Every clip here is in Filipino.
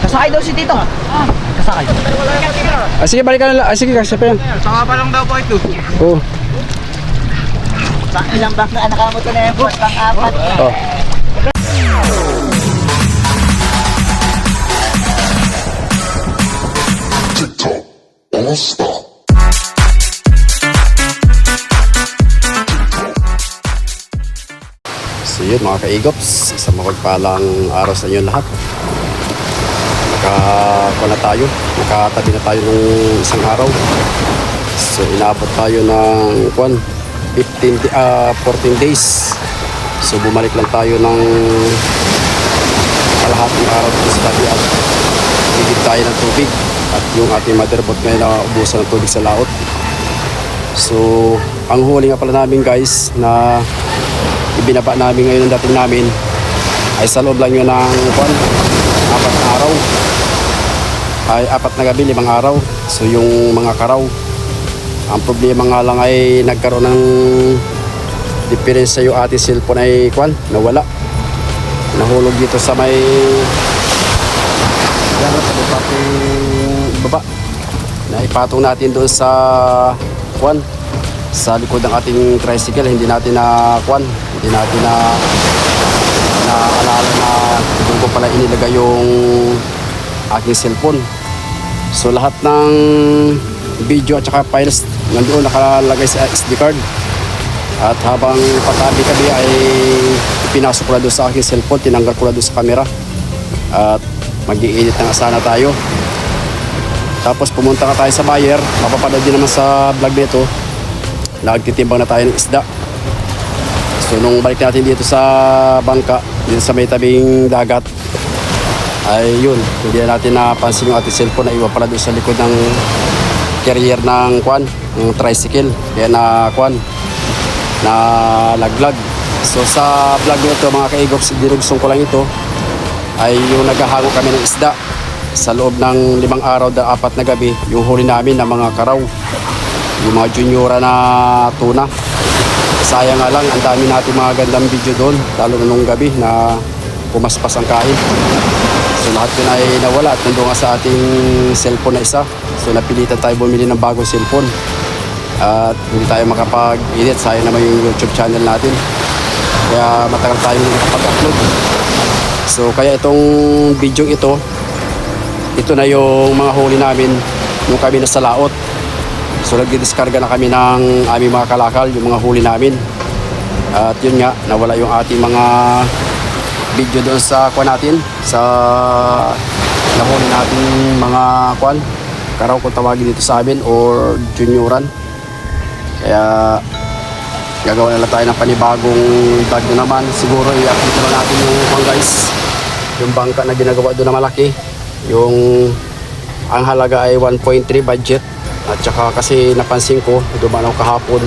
Kasakay daw si Tito. Kasakay. Sige, balikan na lang. Sige, kasi pa yan. Saka pa lang daw po ito. Oo. Sa ilang bank na nakamot na yung pang-apat. Oh. So yun mga kaigops, isang mapagpalang araw sa inyo lahat. Nakatabi na tayo nung isang araw. So inabot tayo ng 14 days. So bumalik lang tayo ng kalahating araw dito sa tabi at higit tayo ng tubig. At yung ating motherboard ngayon na ubusan ng tubig sa laot. So ang huli nga pala namin guys na ibinaba namin ngayon ang dating namin ay sa loob lang yun ng 4 na araw. Ay 4 na gabi, 5 araw. So yung mga karaw, ang problema nga lang ay nagkaroon ng diferensya yung ating cellphone ay nawala. Nahulog dito sa may yan, sa baba na ipatong natin doon sa sa likod ng ating tricycle. Hindi natin hindi natin naalala na doon ko pala inilagay yung aking cellphone. So lahat ng video at saka files nandoon nakalagay sa SD card. At habang patabi-tabi ay pinasok ko na doon sa aking cellphone, tinanggal ko na doon sa camera. At mag-i-edit na sana tayo. Tapos pumunta ka tayo sa buyer, mapapanood din naman sa vlog nito. Nagtitimbang na tayo ng isda. So nung balik natin dito sa bangka, dito sa may tabing dagat, ay yun, hindi na natin napansin yung ating cellphone na iwan pala doon sa likod ng carrier ng ng tricycle. Kaya na laglag. So sa vlog nito mga kaigops, dinugsong ko lang ito, ay yung naghahango kami ng isda sa loob ng 5 araw da 4 na gabi. Yung huli namin na mga karaw, yung mga juniora na tuna. Sayang nga lang, ang dami natin mga gandang video doon, lalo na nung gabi na pumaspas ang kain. So lahat yun ay nawala at nandun nga sa ating cellphone na isa. So napilitan tayo bumili ng bagong cellphone at hindi tayo makapag-edit. Sayang naman yung YouTube channel natin, kaya matagal tayo nakapag-upload. So kaya itong video ito na yung mga huli namin nung kami nasa laot. So nagdidiskarga na kami ng aming mga kalakal, yung mga huli namin. At yun nga, nawala yung ating mga video doon sa natin, sa nahuli natin mga karaw kung tawagin dito sa amin, or junioran. Kaya gagawa na lang tayo ng panibagong vlog na naman. Siguro i-update na natin yung guys, yung bangka na ginagawa doon na malaki. Yung ang halaga ay 1.3 budget. At saka kasi napansin ko dumanaw kahapon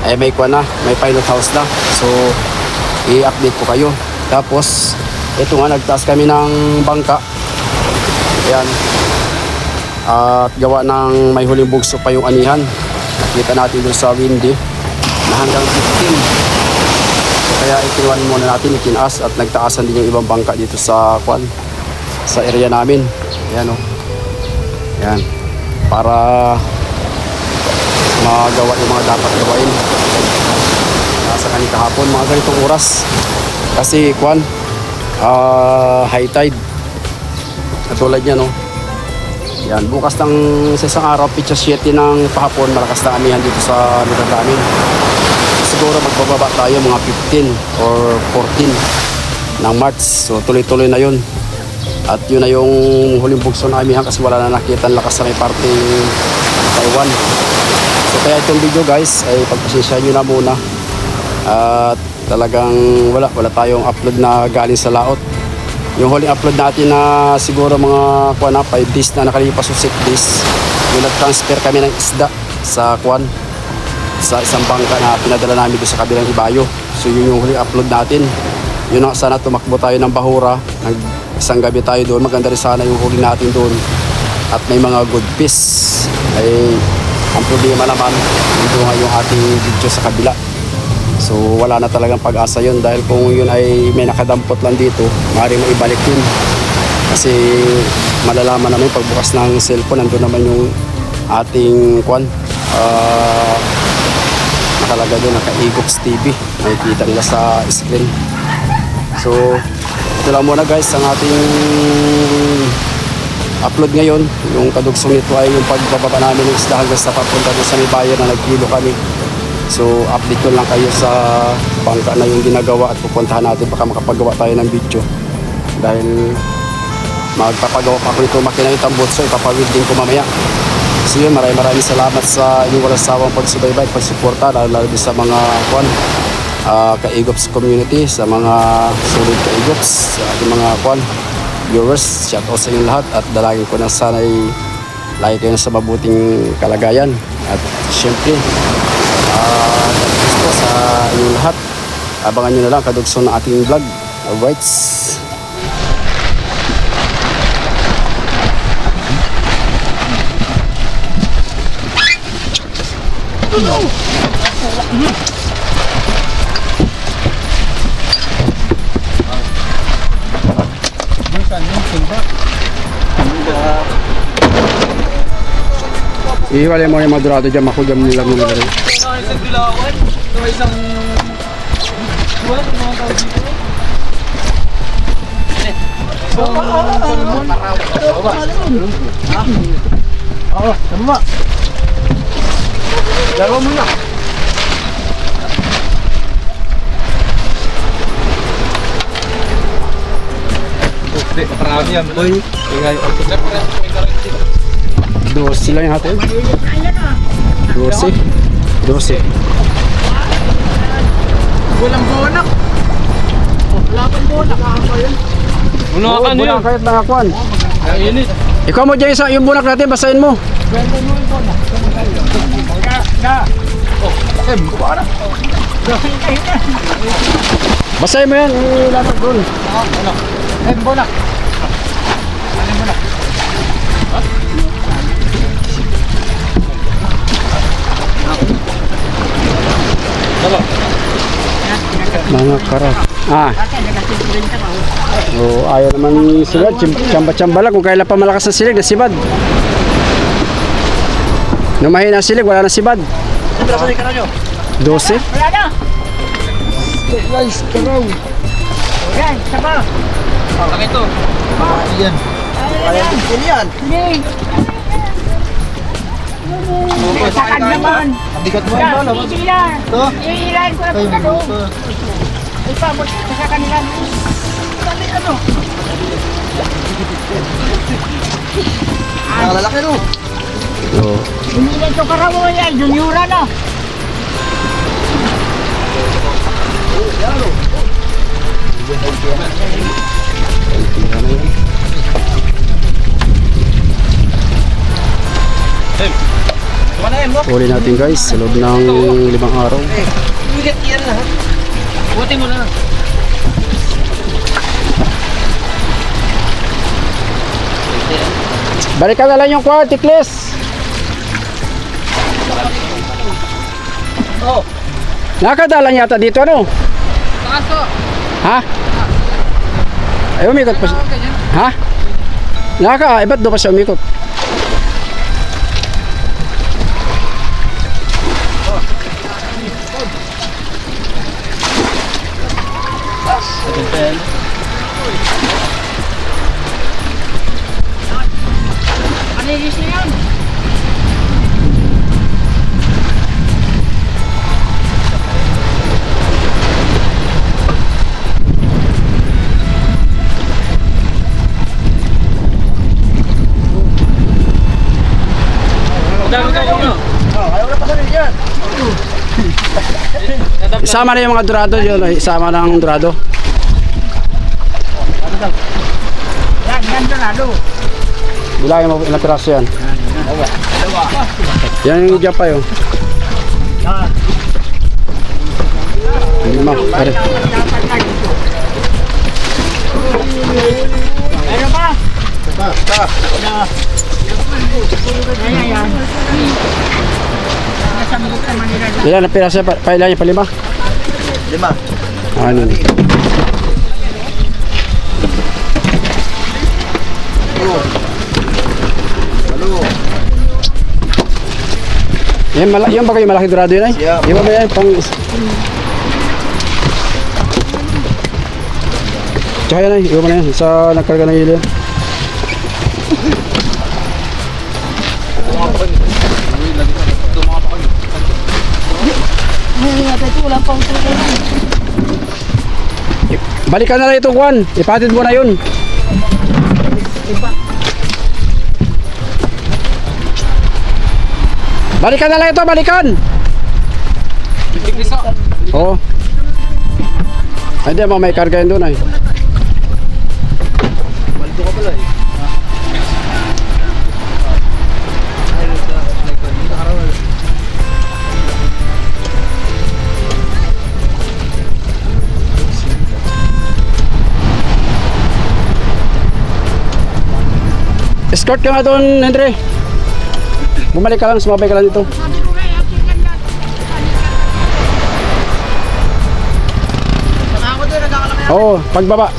ay may may pilot house na. So i-update ko kayo. Tapos ito nga, nagtaas kami ng bangka. Ayan. At gawa ng may huling bugso pa yung anihan. Nakita natin doon sa windy na hanggang 15. So kaya itinuan muna natin, itinaas at nagtaasan din yung ibang bangka dito sa sa area namin. Ayan o. Ayan. Para magawa yung mga dapat gawain. Nasa kanina kahapon mga ganitong oras. Kasi high tide. Katulad niya no. Yan, bukas ng sa isang araw, pitsa 7 ng pahapon, malakas na amihan dito sa lugar namin. Siguro magbababa tayo mga 15 or 14 ng March. So tuloy-tuloy na yun. At yun na yung huling bugso na amihan kasi wala na nakita ang lakas sa may parte Taiwan. So kaya itong video guys ay pagpasensya nyo na muna. At talagang wala tayong upload na galing sa laot. Yung huling upload natin na siguro mga 5 days na nakalipas o 6 days, yung nag-transfer kami ng isda sa sa isang bangka na pinadala namin doon sa kabilang ibayo. So yun yung huling upload natin. Yun na, sana tumakbo tayo ng Bahura, isang gabi tayo doon. Maganda rin sana yung huli natin doon at may mga good fish. Ay ang problema naman dito nga yung ating video sa kabila. So wala na talagang pag-asa yun, dahil kung yun ay may nakadampot lang dito, maaaring maibalik yun. Kasi malalaman namin pagbukas ng cellphone, nandun naman yung ating nakalagay doon, naka-Egops TV. Makikita nila sa screen. So, ito lang muna guys ang ating upload ngayon. Yung kadugsong nito ay yung pagbababa namin ng isda hanggang sa papunta doon sa may bayan na nagkilo kami. So, update ko lang kayo sa bangka na yung ginagawa at pupuntahan natin baka makapagawa tayo ng video. Dahil magpapagawa pa ako nito makina yung tambot, so ipapawilding ko mamaya. So yun, maraming salamat sa inyong walang sawang pagsubaybay at pagsuporta, lalo sa mga ka-Egops community, sa mga solid ka-Egops, sa ating mga viewers. Shout out sa inyong lahat at dalangin ko na sana'y lagi kayo sa mabuting kalagayan. At syempre, gusto sa inyong lahat, abangan nyo na lang kadugson ng ating vlog. Alright. Ihiwalay mo yung madurado dyan, makugam nila muna rin. Isang dilawan, isang buwan, mga tao dito. Tama. Dalawa mo na. Marami yan, boy. Tingay ako sa 12 lang yung atin. 12. Walang bonak. Wala pang bonak. Wala ka ano yun? Kahit nakakuan. Init. Ikaw mo dyan yung bunak natin, basahin mo. Basahin mo yan, ilatag doon. Bonak. Mga karat. Ayaw naman sila. Tsamba-tsamba lang. Kung kailan pa malakas na silig, nasibad. Nung mahina silig, wala na sibad. 12. Wala na. Guys, karaw. Yan, saba. Laki ito. Yan. Yan. Hindi. Sakad naman. Bigat mo Yan, yan. sila. Iilain ko na po na doon. Ipabot ko sa kanila. Sabi ano? Lalaki no. Oo. Hindi na ito karawo yan. Juniora na. Uli natin guys sa loob ng 5 araw. Bigat yan lahat. Buti mo na. Balikan na lang yung tiklis. Oh. Nakadalan yata dito ano? Kaso. Ha? Ay, umikot pa siya. Ha? Iba't doon pa siya umikot. Manilis na yan. Isama na yung mga dorado yun. Isama na ang dorado. Yan, dorado. Bilangin mo ilang piraso yan. Yan yung dyan pa yun. 5. Are. Ano ba? Ayan. Nasambot naman nila. Ilan na piraso yan? Pailan yung 5? 5. Ano? Yan ba kayo malaki dorado yun ay? Yeah. Iba ba yan? Tsaka yan ay, iba mo na yan. Sa nagkarga ng hilo yan. Wala pang tulong. Balikan na lang ito, Juan. Ipatid mo na yun. Balikan na lang ito, balikan. Oo. Ay, di mo may karga yun doon ay. Balito ka pala eh. Escort ka nga doon, Andre. Bumalik ka lang, sumabay ka lang dito. Sabi ko nga, aking ganda. Saka ako doon, nagkakalaki. Oo, pagbaba.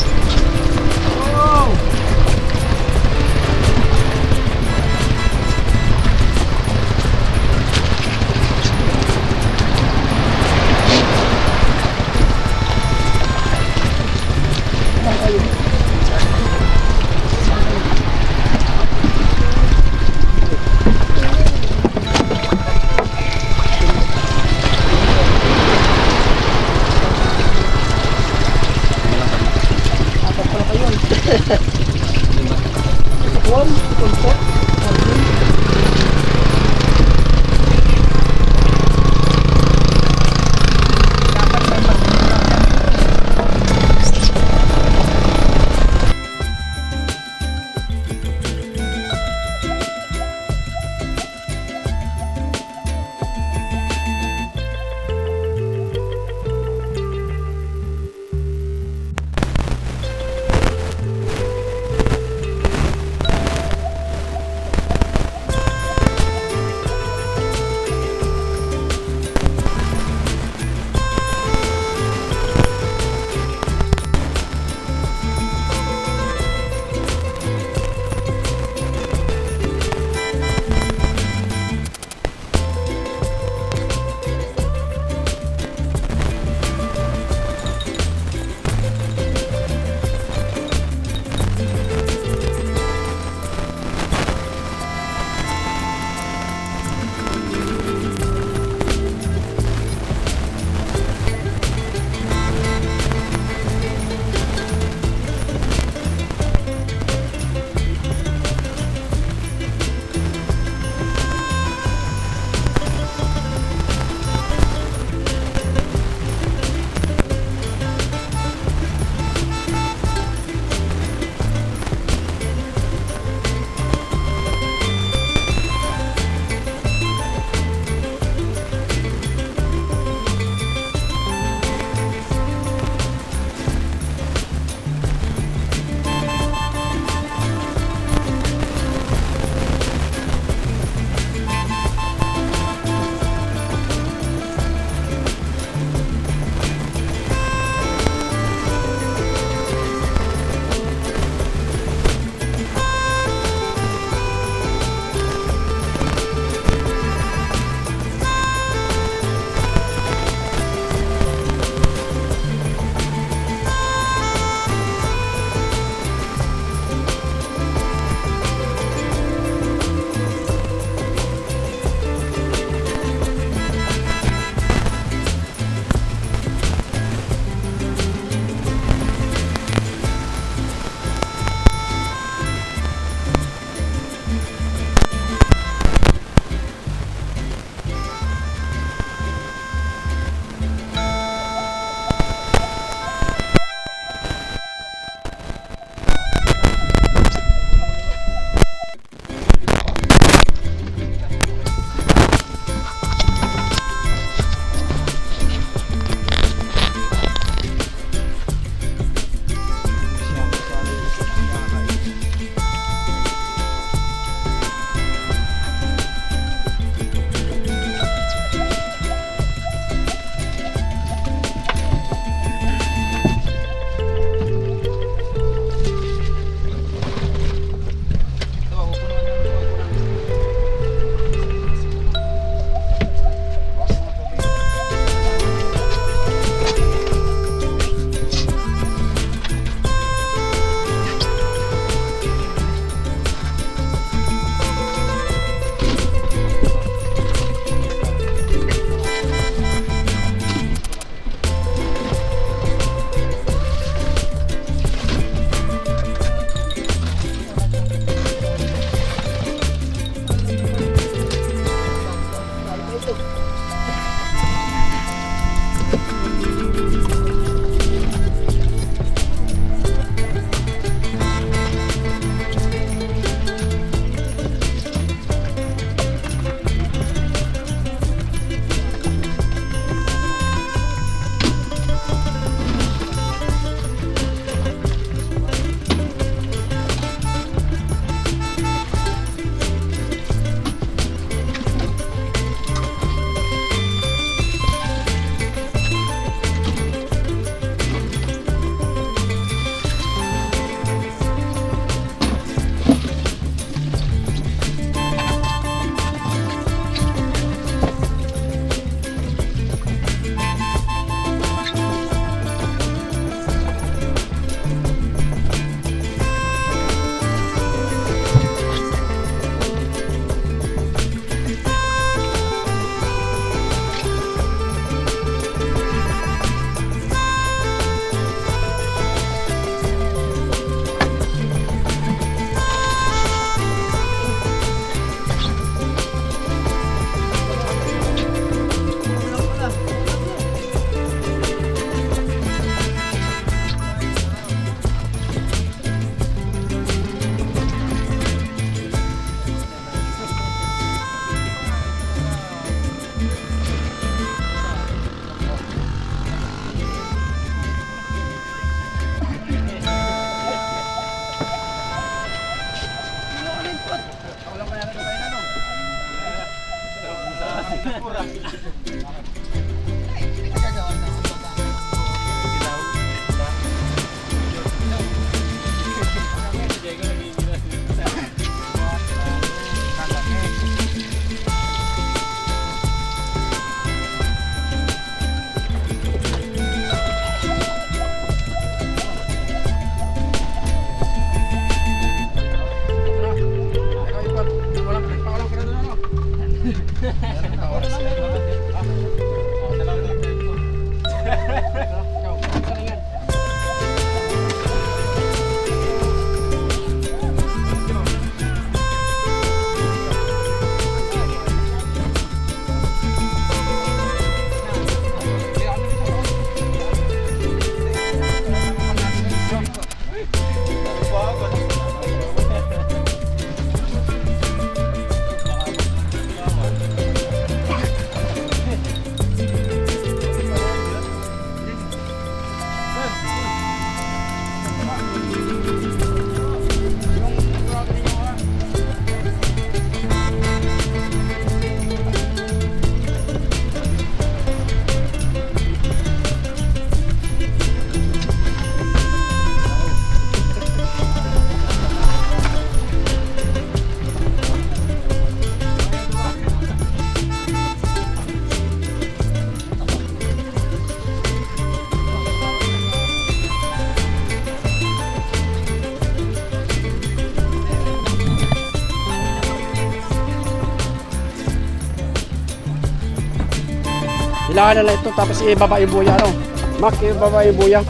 Hilahan na lang ito tapos ibaba yung buya, ano? Mac, ibaba yung buya.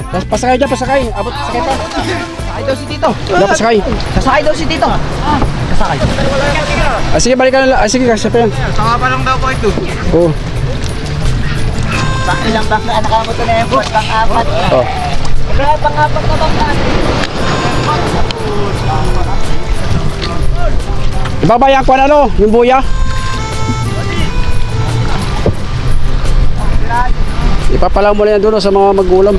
Tapos pasakay dyan, pasakay. Abot, pasakay pa. Sakay daw si Tito. Wala, pasakay. Sasakay daw si Tito. Kasakay. Ah, sige, balikan na lang. Ah, sige, kasi pa yan. Saka pa lang daw po ito. Oo. Sa ilang bak na anak mo to na yung pang-apat. Oh. Pang-apat na bak na. Ibabayan ko na, ano? Yung buya. Ipapalaw mo lang yan doon sa mga magulang.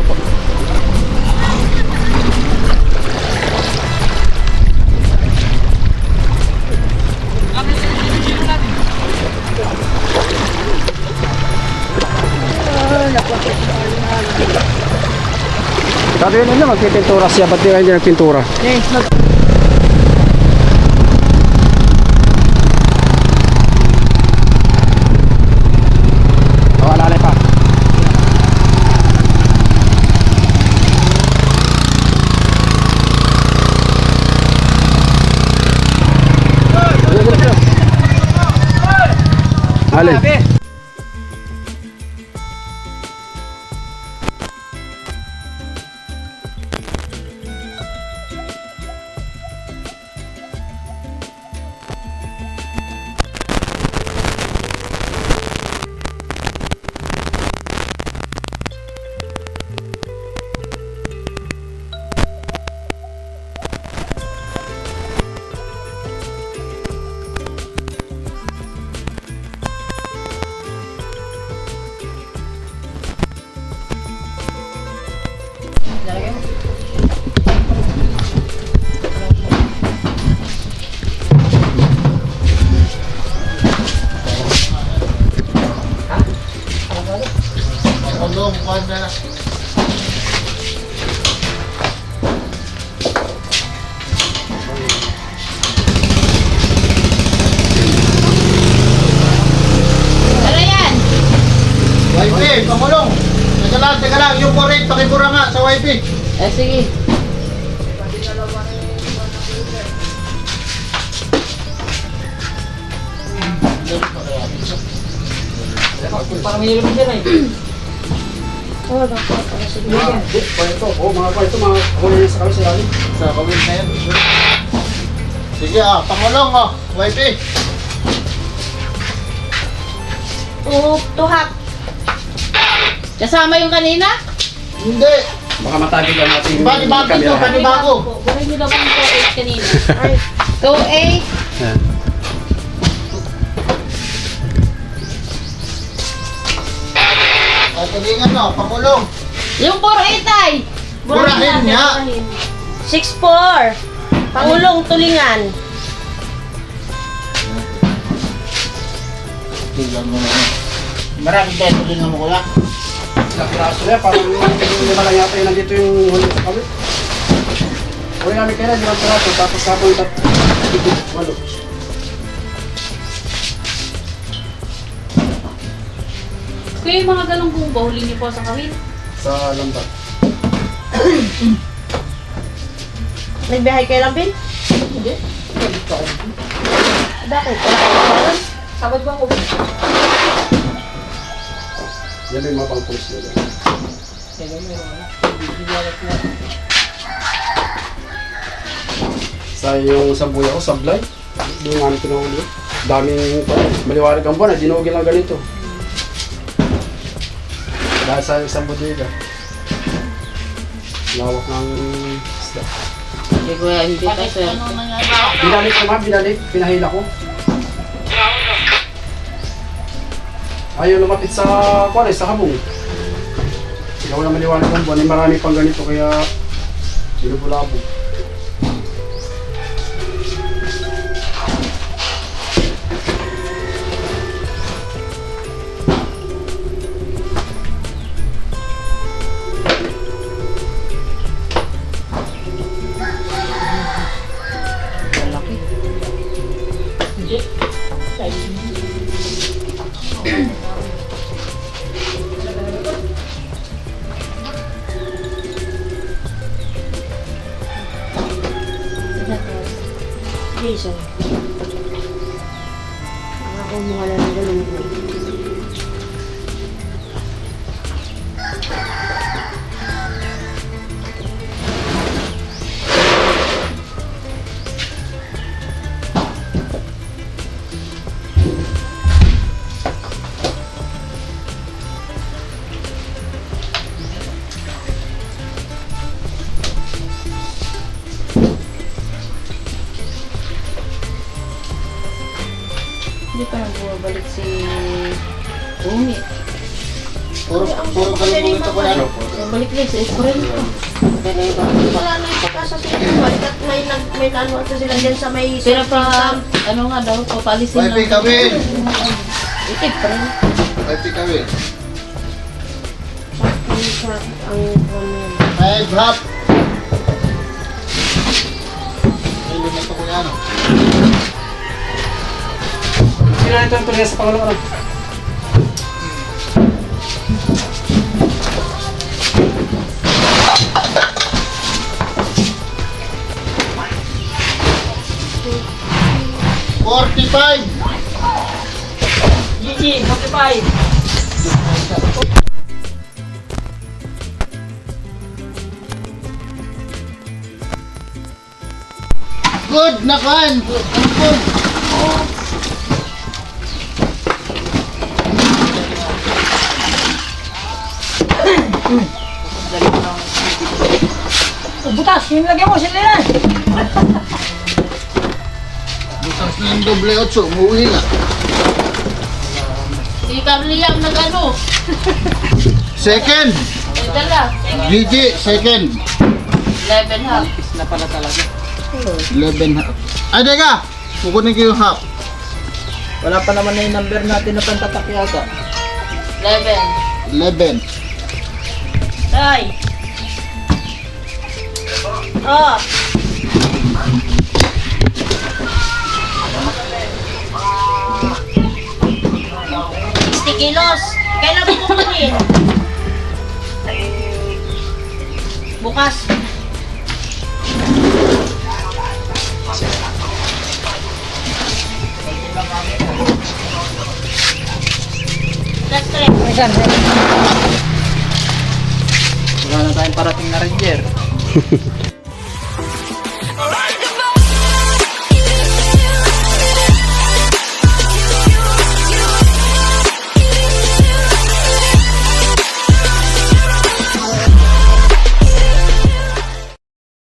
Sabi yun nila, magpipintura siya. Ba't di kayo hindi nagpintura? O, alalay pa. Alin? YP, pamulong. Teka lang, yung 48, pakibura nga sa YP. Eh, sige. Parang minilom siya na eh. Oh, mga pa ito, mga kulay sa kami sa lalim. Sa kawin na yan. Sige pamulong YP. Tuhak. Kasama yung kanina? Hindi. Baka matagid lang natin yung Panibago ito, kamera. panibago. Gawin nyo daw yung 2.8 kanina. 2.8. Yan. Tulingan pamulong. Yung 4.8 ay. Burahin niya. 6.4. Pangulong tulingan. Tignan mo naman. Maraming peso din naman kuya. Ilang piraso na yan, parang yung lima lang yata yung nandito yung huli sa kami. Huli namin kailan, 5 piraso, tapos kapon yung 8. Kuya, yung mga galong bumba, huli niyo po sa kawin. Sa lambat. Nagbiyahe kay Lambin? Hindi. Bakit? Sabad ba ako? Yan yung mapang post nila. Sa yung sambuya ko, sablay. Yung ano pinahuli. Daming maliwanag ang buwan, dinugin lang ganito. Dahil sa isang bodega. Lawak ng isda. Hindi ko hindi Bakit ano nangyari? Binalik naman, binalik. Pinahila ko. Ayaw lumapit sa kuwan sa habong. Ikaw na maliwanag ang buwan. Marami pang ganito kaya binubulabog. Jason. Ako mukha na ng galong ko. Hindi pa nang bumabalik si Umi. Puro galong ito kuya. Bumabalik na si April. Wala na yung pagkasa sila. Balikat may nanuan sa sila dyan sa may... Sila pa, ano nga daw, papalisin Wifi kami. Itik pa rin. Wifi kami. Ang 5 half. Ayun na ito kuya ano. Kailan ito ang tuloy sa pangalawa lang. Gigi, 45. Good na kan. Good. Butas, yung lagyan mo sila yan. Butas na yung doble 8. Umuwi na. Si Carly ang nag-ano. Second. Ay, dala. Gigi, second. 11 half. 11 half. Ay, teka. Kukunin ko yung half. Wala pa naman na yung number natin na pantatak yata. 11. 11. Tay. Oh. Kilos. Kailan mo kukunin? Bukas. That's correct. Wala na tayong parating na ranger.